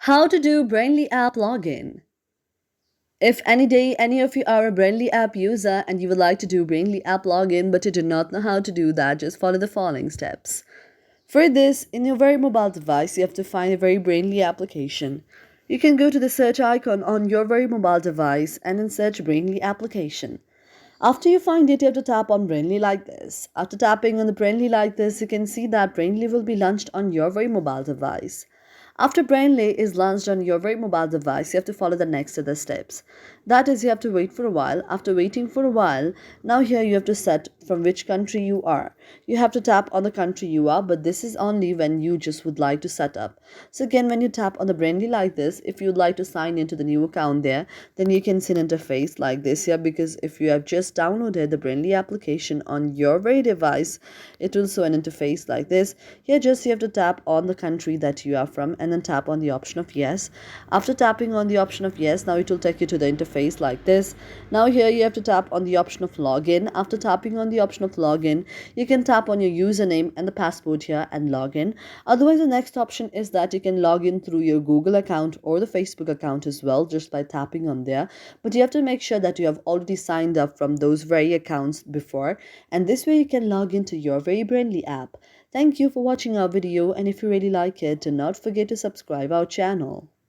How to do Brainly app login. If any day any of you are a Brainly app user and you would like to do Brainly app login but you do not know how to do that, just follow the following steps. For this, in your very mobile device, you have to find a very Brainly application. You can go to the search icon on your very mobile device and then search Brainly application. After you find it, you have to tap on Brainly like this. After tapping on the Brainly like this, you can see that Brainly will be launched on your very mobile device. After Brainly is launched on your very mobile device, you have to follow the next other steps. That is, you have to wait for a while. After waiting for a while, now here you have to set from which country you are. You have to tap on the country you are, but this is only when you just would like to set up. So again, when you tap on the Brainly like this, if you'd like to sign into the new account there, then you can see an interface like this here, because if you have just downloaded the Brainly application on your very device, it will show an interface like this. Here just you have to tap on the country that you are from and then tap on the option of yes. After tapping on the option of yes, now it will take you to the interface like this. Now here you have to tap on the option of login. After tapping on the option of login, you can tap on your username and the password here and login. Otherwise, the next option is that you can log in through your Google account or the Facebook account as well, just by tapping on there. But you have to make sure that you have already signed up from those very accounts before, and this way you can log into your very Brainly app. Thank you for watching our video, and if you really like it, do not forget to subscribe our channel.